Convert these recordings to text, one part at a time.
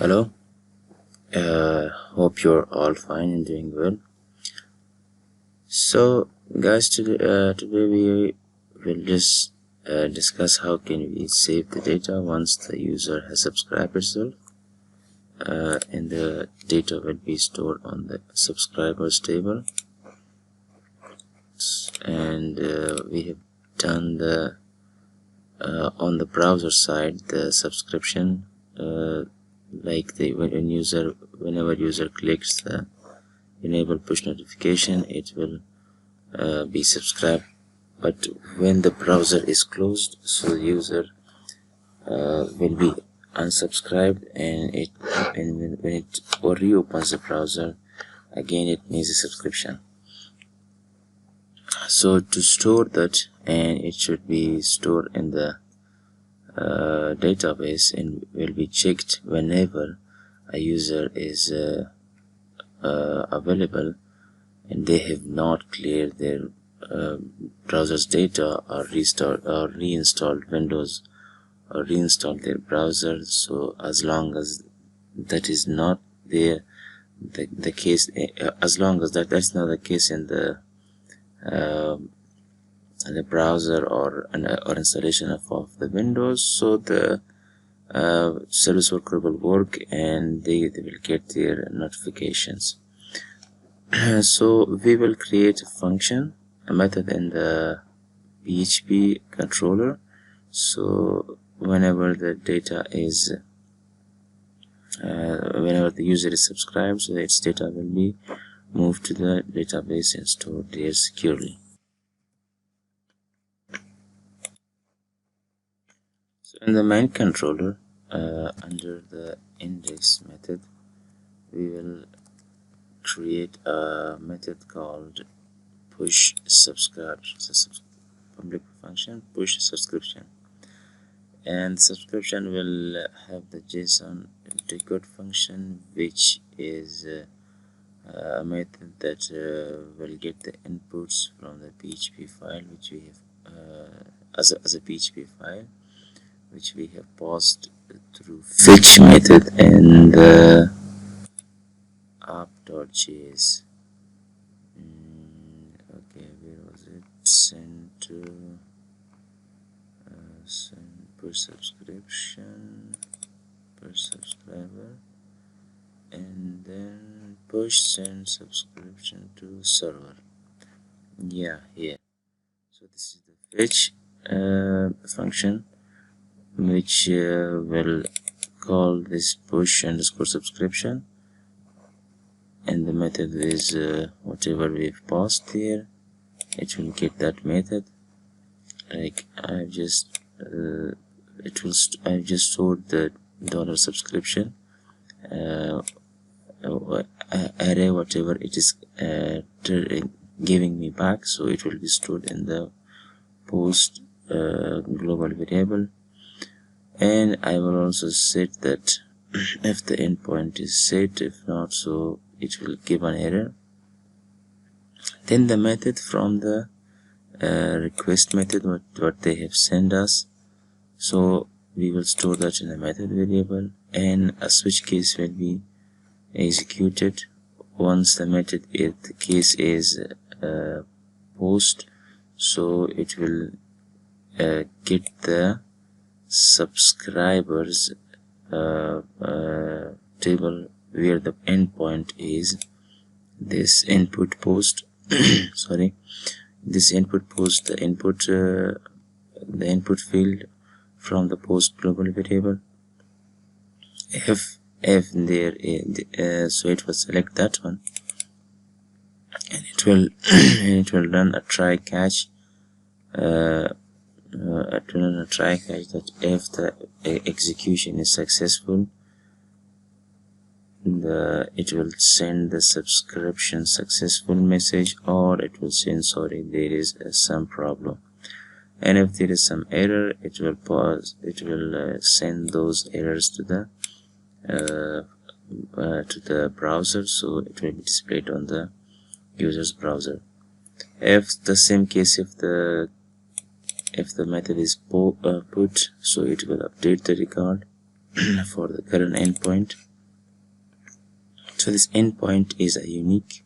Hello, hope you're all fine and doing well. So, guys, today we will just discuss how can we save the data once the user has subscribed itself, and the data will be stored on the subscribers table. And we have done the on the browser side the subscription. Whenever user clicks the enable push notification, it will be subscribed. But when the browser is closed, so the user will be unsubscribed, and when it reopens the browser again, it needs a subscription. So to store that, and it should be stored in the database and will be checked whenever a user is available and they have not cleared their browser's data or reinstalled Windows or reinstalled their browser. So as long as that is not the case, as long as that's not the case in the browser or installation of the Windows, so the service worker will work and they will get their notifications. So we will create a function, a method in the PHP controller. So whenever the data is whenever the user is subscribed, so its data will be moved to the database and stored there securely. So in the main controller, under the index method, we will create a method called push subscribe. It's a public function, push subscription, and subscription will have the JSON decode function, which is a method that will get the inputs from the PHP file, which we have as a PHP file, which we have passed through fetch method and the app.js. Okay, where was it? Send to send per subscription, per subscriber, and then push send subscription to server. Yeah, here. So this is the fetch function, which will call this push underscore subscription, and the method is whatever we've passed here. It will get that method. Like I've just I've just stored the dollar subscription array, whatever it is giving me back, so it will be stored in the post global variable. And I will also set that if the endpoint is set, if not, so it will give an error. Then the method from the request method, what they have sent us, so we will store that in a method variable, and a switch case will be executed once the method the case is post. So it will get the subscribers table where the endpoint is this input post. Sorry, this input post, the input field from the post global variable. If there is, so it will select that one, and it will it will run a try catch. That if the execution is successful, it will send the subscription successful message, or it will send sorry, there is some problem. And if there is some error, it will pause. It will send those errors to the browser, so it will be displayed on the user's browser. If the same case, if the method is put, so it will update the record for the current endpoint, So this endpoint is a unique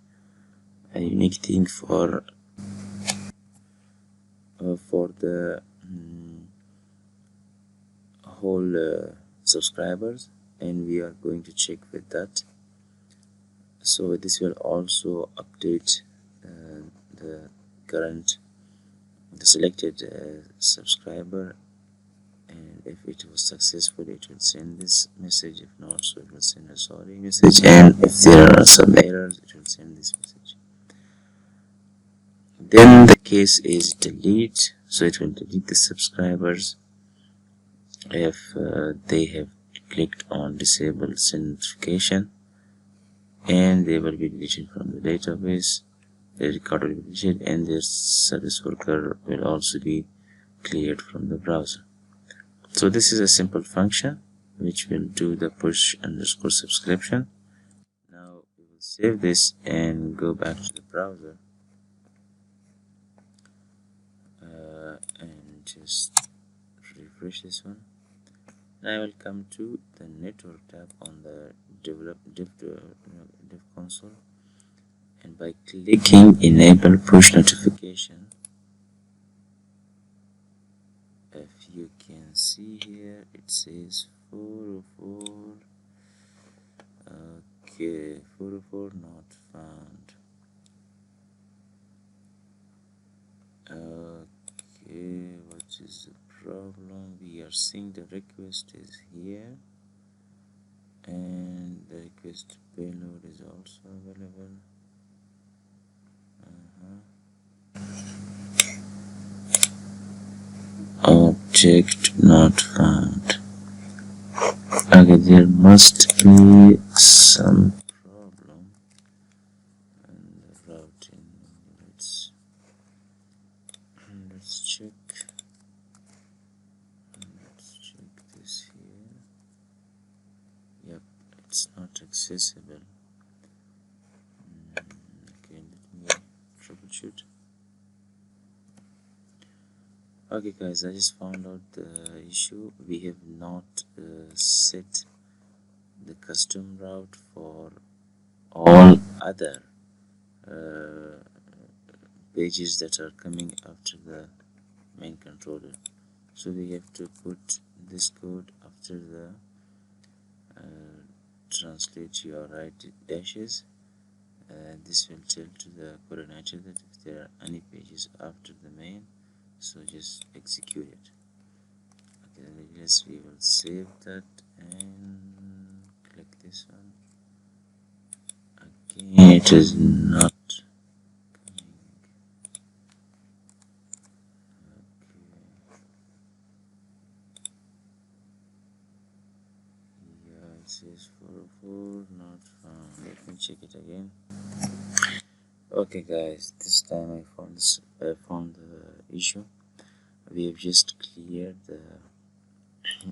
thing for the whole subscribers, and we are going to check with that. So this will also update the selected subscriber, and if it was successful it will send this message. If not, so it will send a sorry message, and if there are some errors it will send this message. Then the case is delete, so it will delete the subscribers if they have clicked on disable send notification, and they will be deleted from the database. The record will be deleted, and their service worker will also be cleared from the browser. So this is a simple function which will do the push underscore subscription. Now we will save this and go back to the browser and just refresh this one. Now I will come to the network tab on the dev console, and by clicking enable push notification, if you can see here it says 404. Okay, 404 not found. Okay, what is the problem? We are seeing the request is here, and the request payload is also available. Object not found. Okay, there must be some problem in the routing. Let's check. Let's check this here. Yep, it's not accessible. Okay, let me troubleshoot. Okay guys, I just found out the issue. We have not set the custom route for all other pages that are coming after the main controller. So we have to put this code after the translate URI dashes. This will tell to the coordinator that if there are any pages after the main, so just execute it. Okay, yes, we will save that and click this one. Again, it is not coming. Okay. Yeah, it says 404 not found. Let me check it again. Okay guys, this time I found the issue. We have just cleared the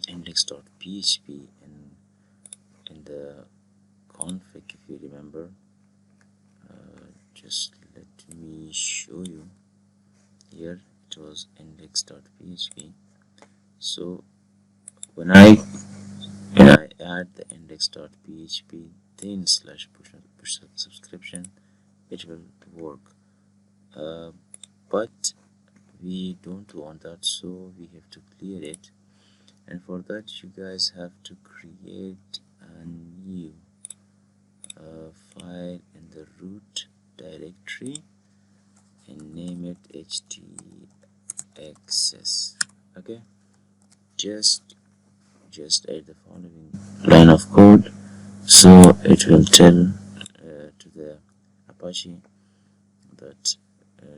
index.php in the config, if you remember. Just let me show you. Here it was index.php. So when I add the index.php then / push subscription, it will work. But we don't want that, so we have to clear it, and for that you guys have to create a new file in the root directory and name it htaccess. Okay, just add the following line of code, so it will tell to the Apache that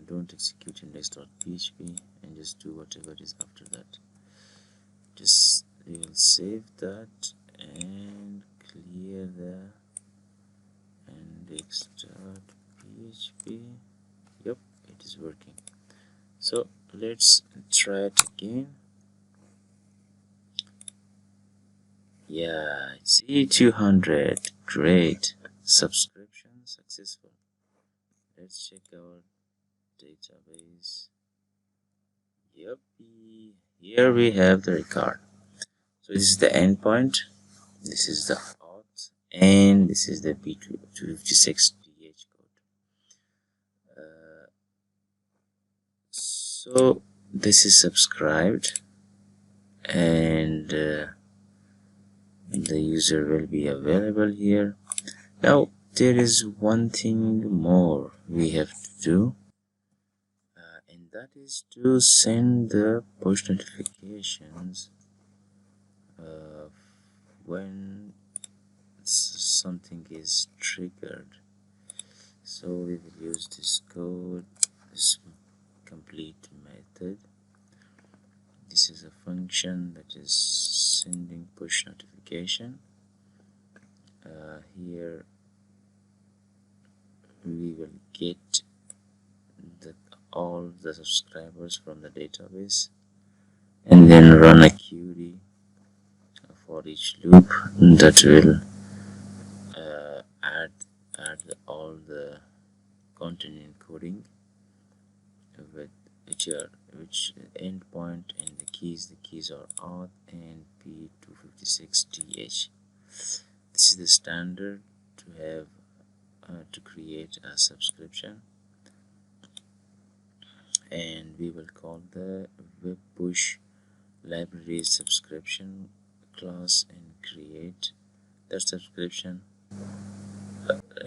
don't execute index.php and just do whatever is after that. Just we will save that and clear the index.php. Yep, it is working. So let's try it again. Yeah, it's E200. Great. Subscription successful. Let's check our database. Yep, here we have the record. So this is the endpoint, this is the auth, and this is the P256DH code. So this is subscribed, and the user will be available here. Now there is one thing more we have to do, and that is to send the push notifications when something is triggered. So we will use this code, this complete method. This is a function that is sending push notification. Here we will get all the subscribers from the database, and then run a query for each loop that will add all the content encoding with which endpoint, and the keys are auth and P256DH. This is the standard to have to create a subscription, and we will call the web push library subscription class and create that subscription,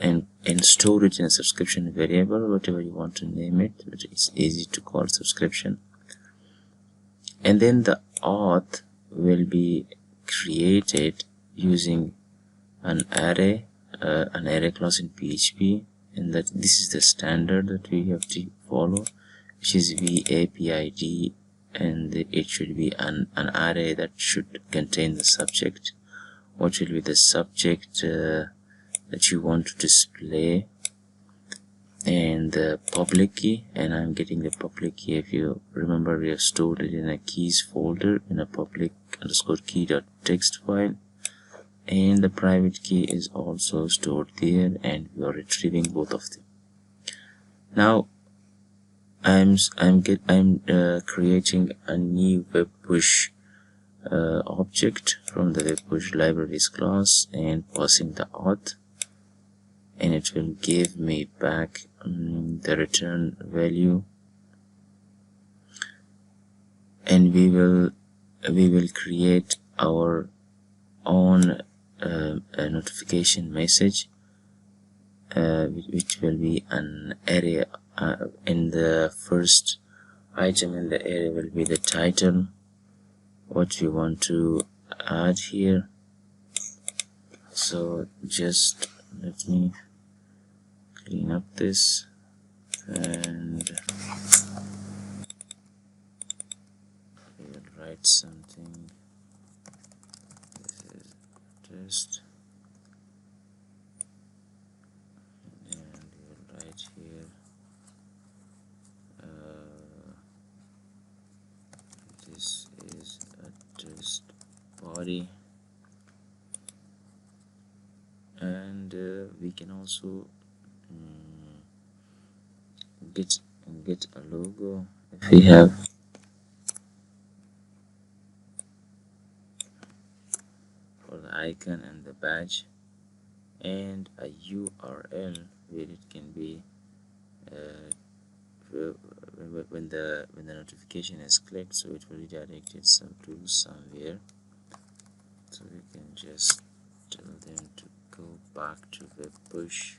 and store it in a subscription variable, whatever you want to name it, but it's easy to call subscription. And then the auth will be created using an array class in PHP, and that this is the standard that we have to follow, which is VAPID, and it should be an array that should contain the subject. What will be the subject that you want to display, and the public key, and I'm getting the public key. If you remember, we have stored it in a keys folder in a public_key.txt file, and the private key is also stored there, and we are retrieving both of them. Now I'm creating a new web push object from the web push libraries class and passing the auth, and it will give me back the return value, and we will create our own notification message, which will be an array. In the first item in the array will be the title, what we want to add here. So just let me clean up this, and we'll write something. This is just, and we'll write here this is a test body, and we can also get a logo if we have. For the icon and the badge, and a URL where it can be when the notification is clicked, so it will redirect it to somewhere. So we can just tell them to go back to web push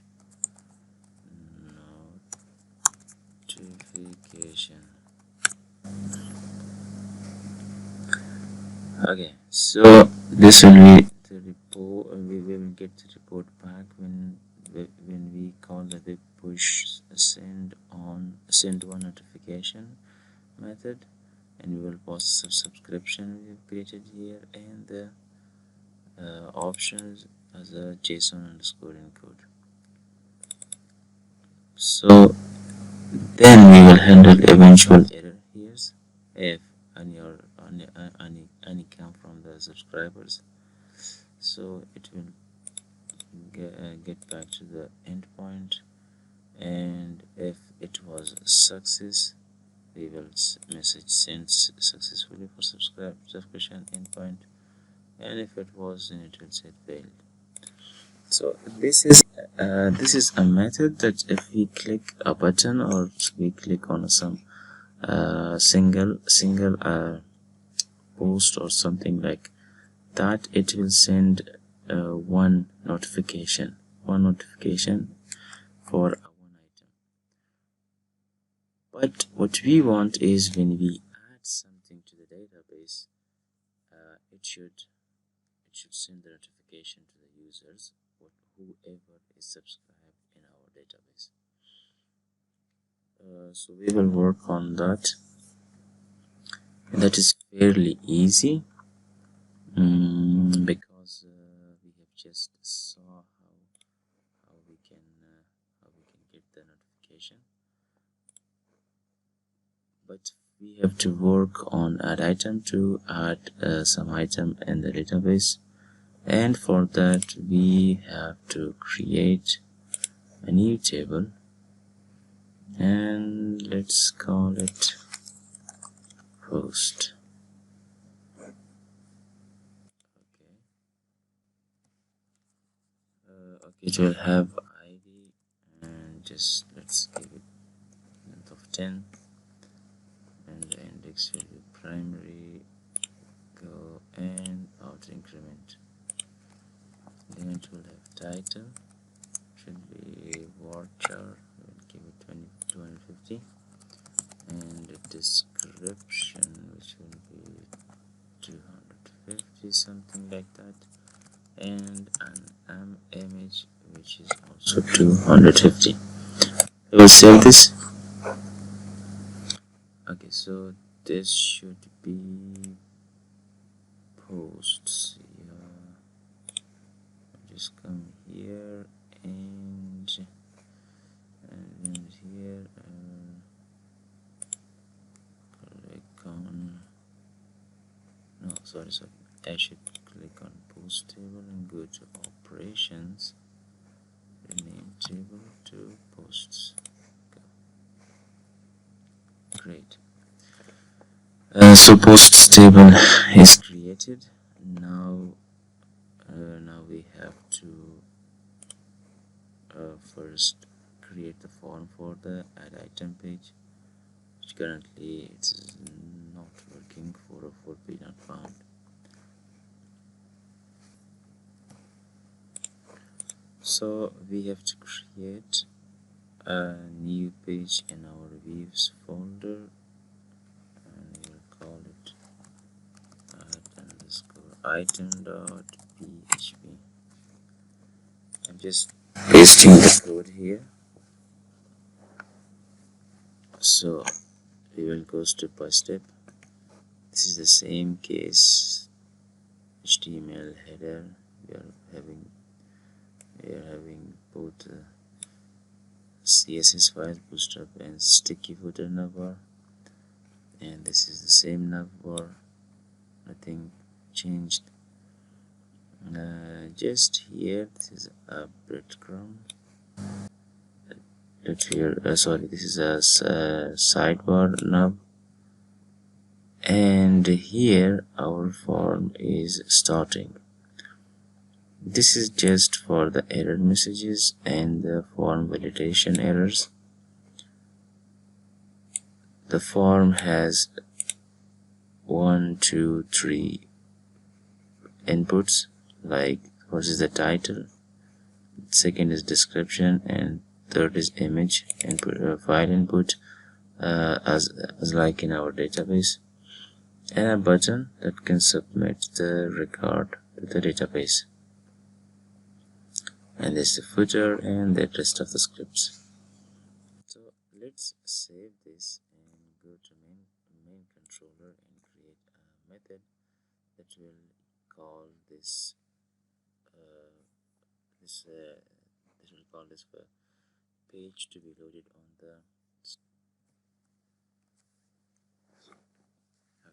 notification. Okay, so this will be the report, and we will get the report back when we call the web push send one notification method, and we will pass the subscription we have created here, and the options as a JSON_encode. So then we will handle eventual error here if any come from the subscribers. So it will get back to the endpoint, and if it was a success, we will message sent successfully for subscription endpoint, and if it was, then it will say failed. So this is a method that if we click a button or we click on some single post or something like that, it will send one notification for one item. But what we want is when we add something to the database, it should send the notification to the users, whoever is subscribed in our database. So we will work on that. That is fairly easy because we have just saw how we can get the notification, but we have to work on add item to add some item in the database, and for that we have to create a new table, and let's call it post. Okay, it will have ID, and just let's give it length of 10, and the index will be primary, go, and outer increment. Then it will have title, should be varchar, we'll give it 250, and the description, which will be 250, something like that, and an image, which is also 250. I will save this. Okay, so this should be posts. Yeah, just come here and here click on, no, sorry, I should click on post table and go to operations, rename table to posts. Great. So posts table is created. Now we have to first create the form for the add item page, which currently it's not working for a foot not found. So we have to create a new page in our views folder, and we'll call it add_item.php. I'm just pasting the code here. So we will go step by step. This is the same case. HTML header, we are having both CSS file, bootstrap, and sticky footer navbar, and this is the same navbar, nothing changed. Just here, this is a breadcrumb. Sorry, this is a sidebar nav, and here our form is starting. This is just for the error messages and the form validation errors. The form has 1, 2, 3 inputs, like first is the title, second is description, and third is image input, file input, as like in our database, and a button that can submit the record to the database. And this is the footer and the rest of the scripts. So let's save this and go to main controller and create a method that will call this page to be loaded on the.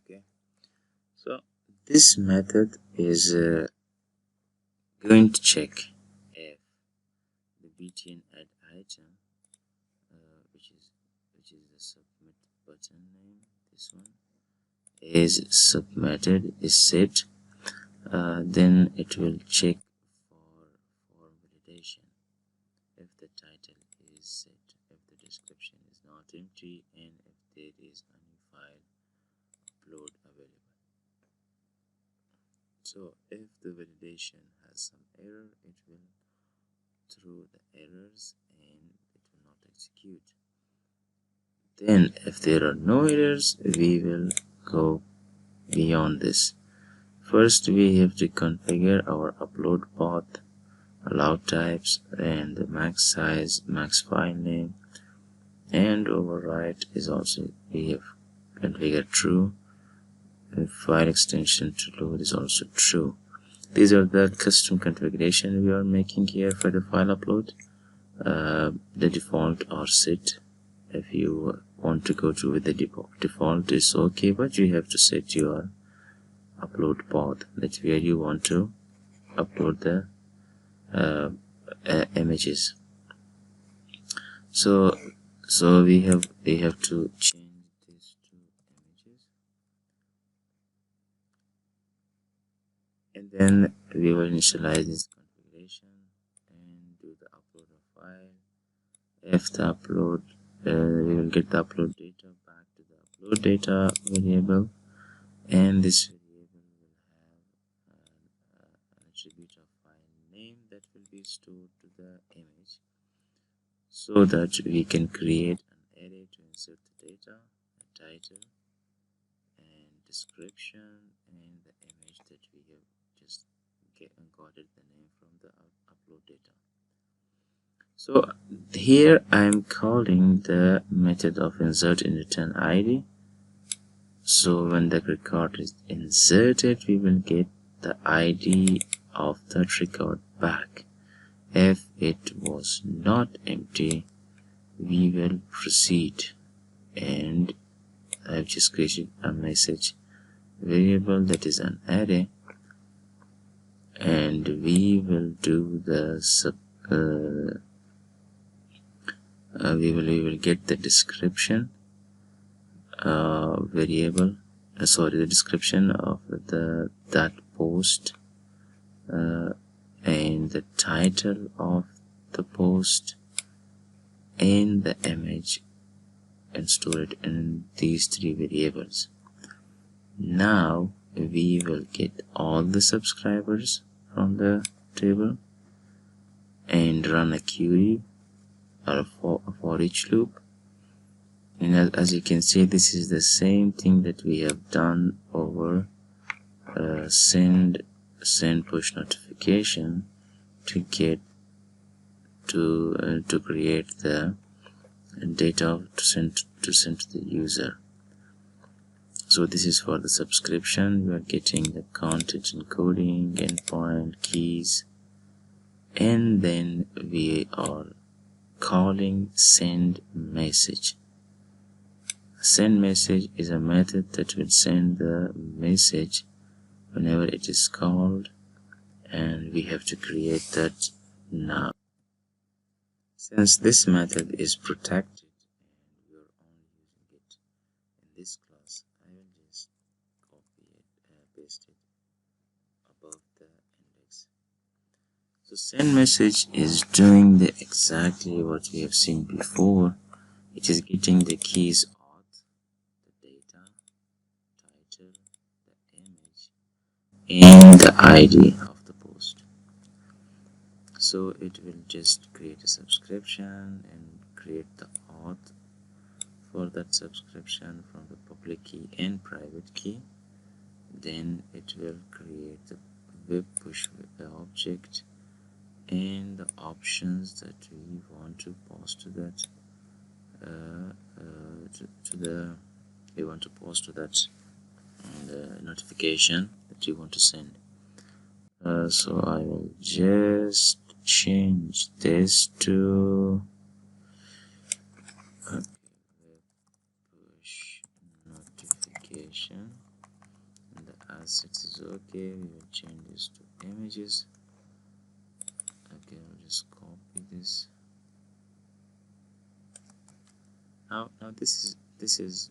Okay, so this method is going to check if the btn add item, which is the submit button name, this one is submitted, is set. Then it will check for is set if the description is not empty and if there is a new file upload available. So if the validation has some error, it will throw the errors and it will not execute. Then if there are no errors, we will go beyond this. First we have to configure our upload path, allow types, and the max size, max file name, and overwrite is also we have configured true, and file extension to load is also true. These are the custom configuration we are making here for the file upload. The default are set. If you want to go to with the default is okay, but you have to set your upload path, that's where you want to upload the images. So we have to change this to images, and then we will initialize this configuration and do the upload of file. If the upload we will get the upload data back to the upload data variable, and this variable will have an attribute of file name that will be stored to the image, so that we can create an array to insert the data, a title, and description, and the image that we have just got the name from the upload data. So here I am calling the method of insert in return ID. So when the record is inserted, we will get the ID of that record back. If it was not empty, we will proceed, and I've just created a message variable that is an array, and we will do the we will get the description variable, the description of that post, and the title of the post and the image, and store it in these three variables. Now we will get all the subscribers from the table and run a query or a for each loop. And as you can see, this is the same thing that we have done over send push notification to get to create the data to send to the user. So this is for the subscription. We are getting the content encoding, endpoint, keys, and then we are calling send message. Send message is a method that will send the message whenever it is called, and we have to create that now. Since this method is protected and we are only using it in this class, I will just copy it, paste it above the index. So send message is doing exactly what we have seen before. It is getting the keys auth, the data, title, the image, and the ID of the post. So it will just create a subscription and create the auth for that subscription from the public key and private key. Then it will create the web push object and the options that we want to post to that we want to post to that notification that you want to send. So I will just change this to web push notification, and the assets is okay. We will change this to images. Okay, I'll just copy this. Now this is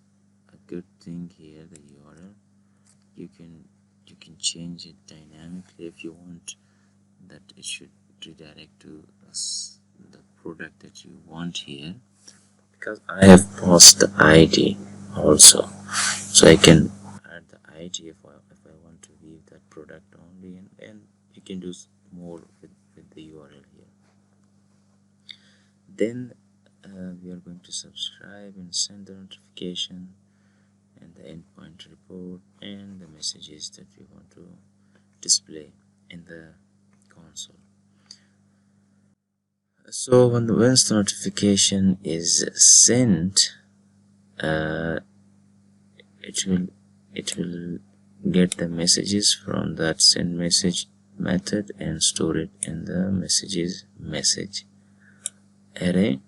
a good thing here, the URL. You can change it dynamically if you want that it should redirect to the product that you want here, because I have passed the ID also, so I can add the ID if I want to view that product only, and you can do more with the URL here. Then we are going to subscribe and send the notification and the endpoint report and the messages that we want to display in the console. So once the notification is sent, it will get the messages from that send message method and store it in the messages message array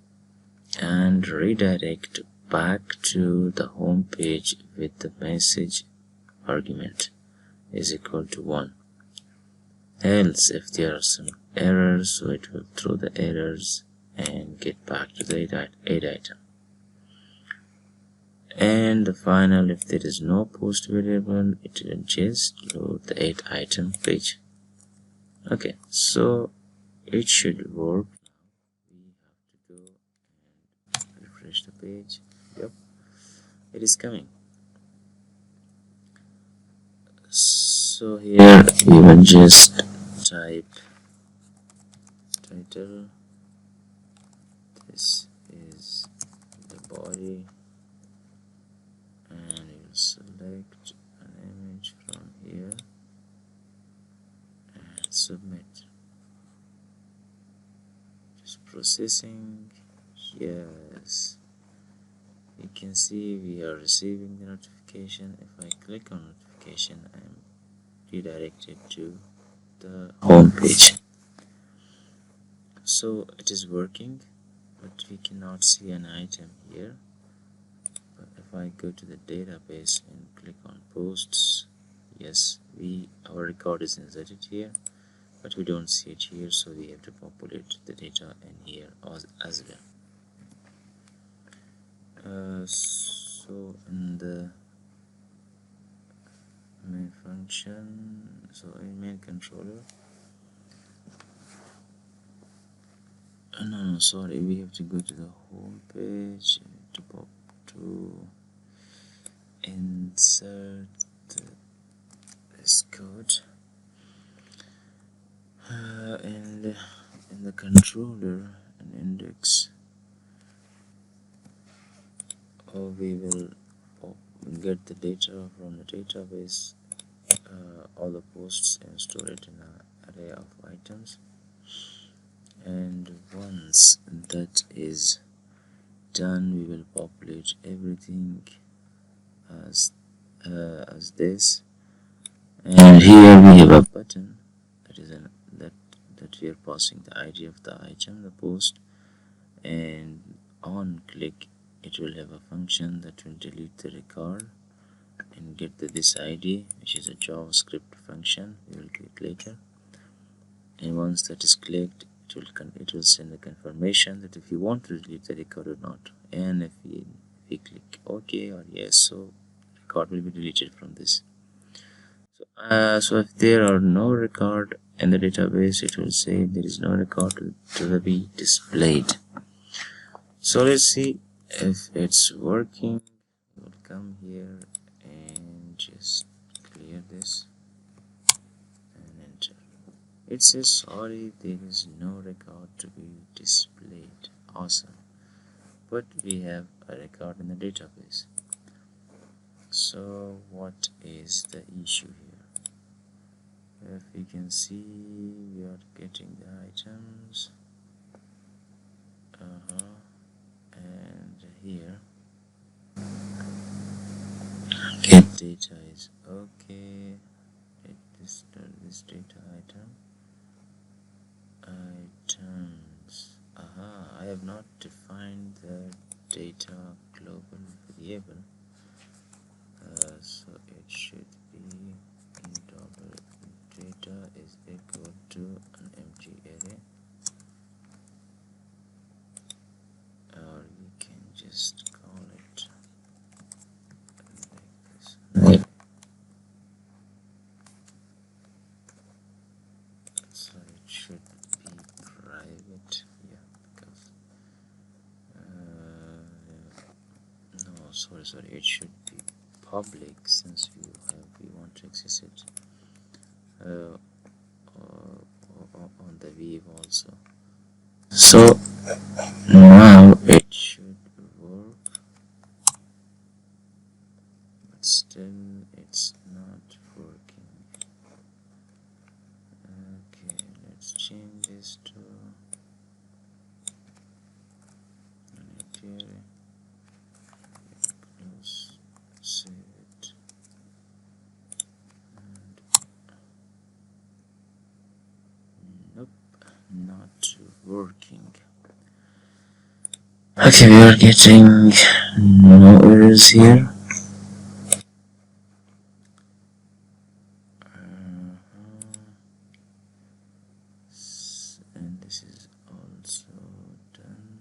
and redirect back to the home page with the message argument is equal to 1. Else, if there are some errors, so it will throw the errors and get back to the aid item. And the final, if there is no post variable, it will just load the aid item page. Okay, so it should work. We have to go and refresh the page. Yep, it is coming. So here we will just type title, this is the body, and you will select an image from here and submit. Just processing. Yes, you can see we are receiving the notification. If I click on notification, I am redirected to the home page. So it is working, but we cannot see an item here. But if I go to the database and click on posts, yes, our record is inserted here, but we don't see it here, so we have to populate the data in here as well. So in the main function, so in main controller, no, sorry, we have to go to the home page to pop to insert this code, and in the controller and index, we will get the data from the database, all the posts, and store it in an array of items. And once that is done, we will populate everything as this, and here we have a button that is that we are passing the ID of the item, the post, and on click it will have a function that will delete the record and get this ID, which is a JavaScript function we will get later. And once that is clicked, it will send a confirmation that if you want to delete the record or not. And if we click OK or yes, so record will be deleted from this. So if there are no record in the database, it will say there is no record to be displayed. So let's see if it's working. We'll come here and just clear this and enter. It says sorry, there is no record to be displayed. Awesome, but we have a record in the database. So what is the issue here? If we can see, we are getting the items, and here get data is okay. This data items. I have not defined the data global variable, so it should be double data is equal to an empty array, or we can just call it like this. So it should be private, yeah, because sorry, it should be public, since we want to access it on the web also. So now it should work, but still it's not working. Okay, let's change this to Nigeria. Close, save it, and nope, not working. Okay, we are getting no errors here. And this is also done.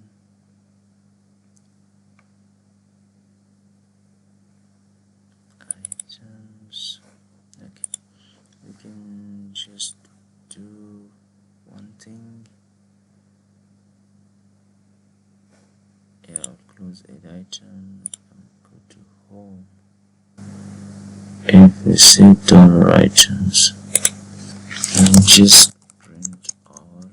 Items. Okay, we can just do one thing. Yeah, I'll close add item and go to home. If we see dollar items, and just print our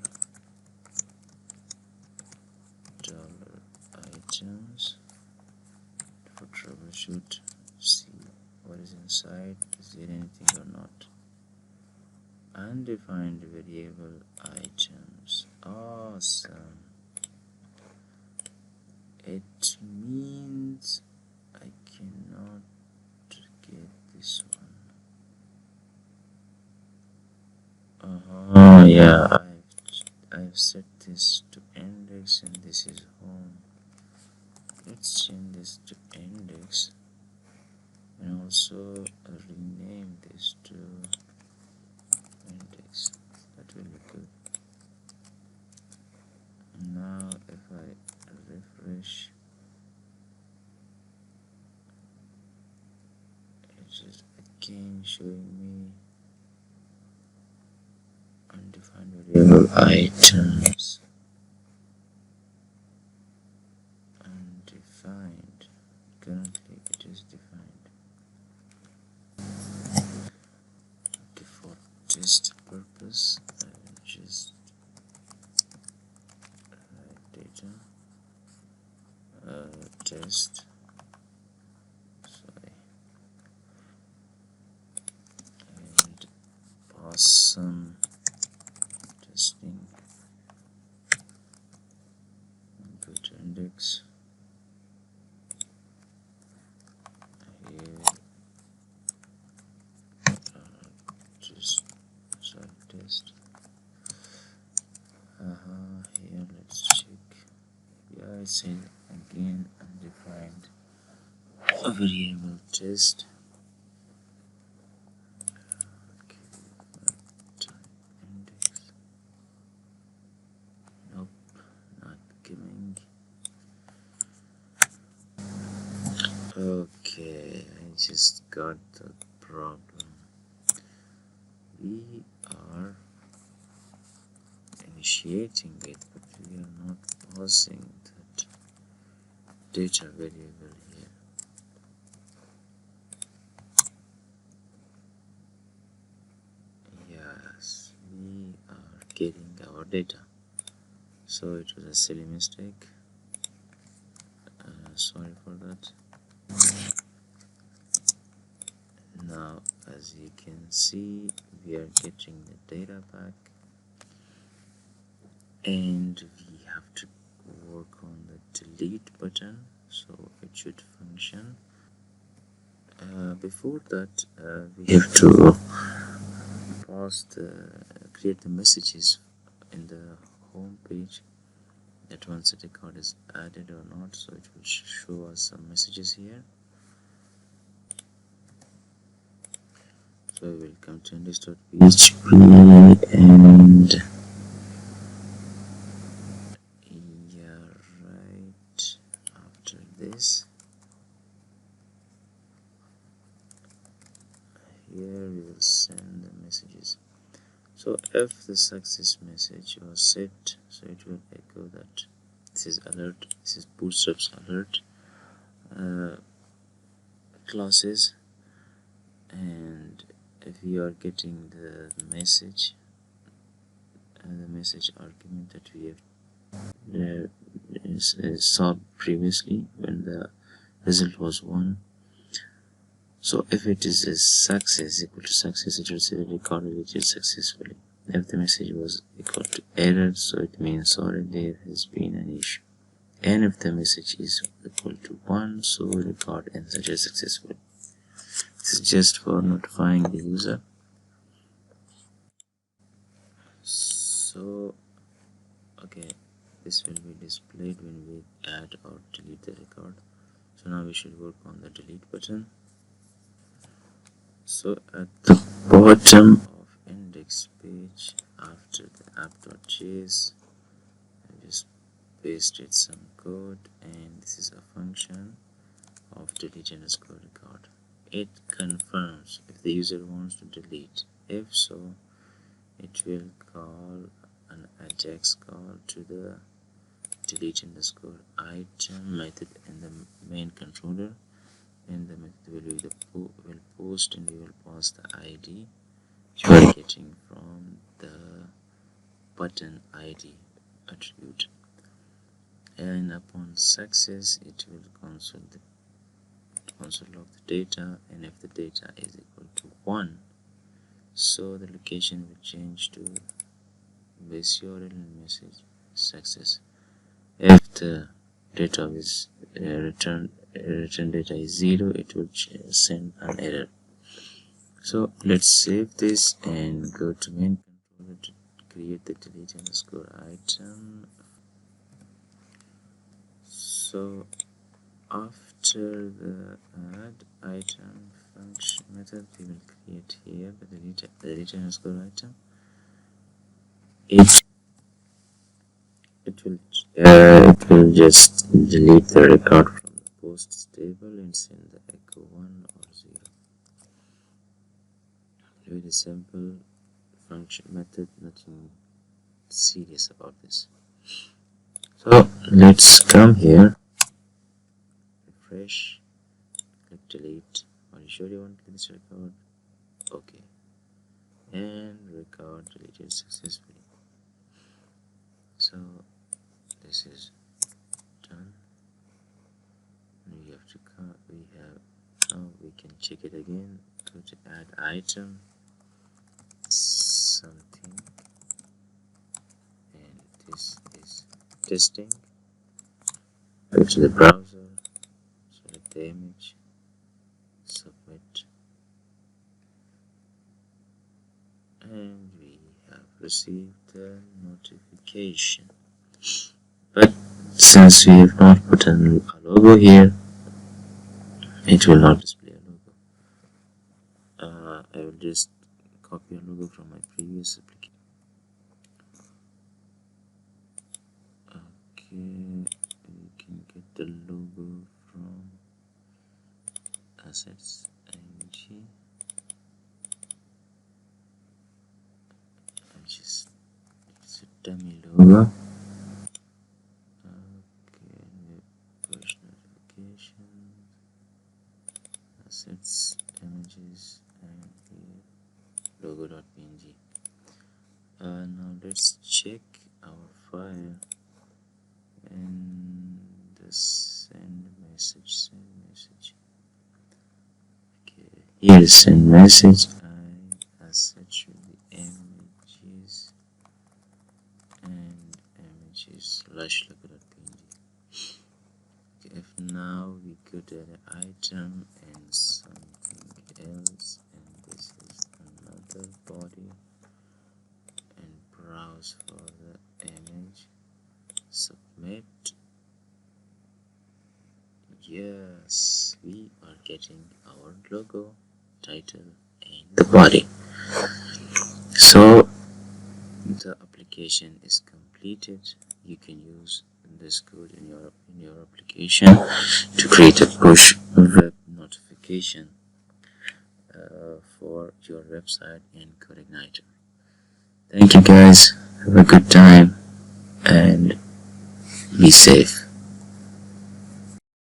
dollar items for troubleshoot, see what is inside, is there anything or not. Undefined variable items, awesome. It means I cannot get this one. Yeah, I've set this to index and this is home. Let's change this to index and also rename this to index. That will be good. Now if I refresh, it is again showing me undefined variable items. Undefined. Currently it is defined. Okay, for test purpose I will just write data test, sorry, and awesome testing, and go to index. Here just sorry test. Here let's check. Yeah, it says again undefined variable test. Index. Nope, not giving. Okay, I just got the problem. We are initiating it, but we are not passing that data variable here. Yes, we are getting our data. So it was a silly mistake. Sorry for that. Now, as you can see, we are getting the data back, and we have to work on the delete button so it should function. Before that, we have to create the messages in the home page, that once the record is added or not, so it will show us some messages here. So we will come to index.php and yeah, right after this, here we will send the messages. So if the success message was set, so it will echo that this is alert, this is bootstrap's alert. classes, and if you are getting the message argument that we have solved previously when the result was 1. So if it is a success, equal to success, it will say record deleted successfully. If the message was equal to error, so it means sorry, there has been an issue. And if the message is equal to 1, so record enter successfully. This is just for notifying the user. So okay, this will be displayed when we add or delete the record. So now we should work on the delete button. So at the bottom of index page, after the app.js, I just pasted some code, and this is a function of delete underscore record. It confirms if the user wants to delete. If so, it will call an ajax call to the delete underscore item method in the main controller, and the method will be will post, and we will pass the ID which we are getting from the button ID attribute, and upon success it will console log the data, and if the data is equal to 1, so the location will change to base URL and message success. If the data is return data is 0, it will send an error. So let's save this and go to main controller to create the delete underscore item. So after the add item function method, we will create here the delete underscore item. It will just delete the record from the posts table and send the echo 1 or 0. Very simple function method, nothing serious about this. So let's come here, refresh, click delete. Are you sure you want to delete this record? Okay, and record deleted successfully. So this is done. We have to now we can check it again. Go to add item something, and this is testing. Go to the browser, select the image, submit, and we have received the notification. But since we have not put a logo here, it will not display a logo. I will just copy a logo from my previous application. Okay, we can get the logo from assets ng, which is it's a dummy logo. Push notification, assets, images, and here logo.png. Now let's check our file and the send message. Okay, here is send message. Assets will be images and images / logo.png. If now we go to the item and something else, and this is another body, and browse for the image, submit. Yes, we are getting our logo, title, and the body. So the application is completed. You can use this code in your application to create a push web notification for your website in CodeIgniter. Thank you guys, have a good time and be safe.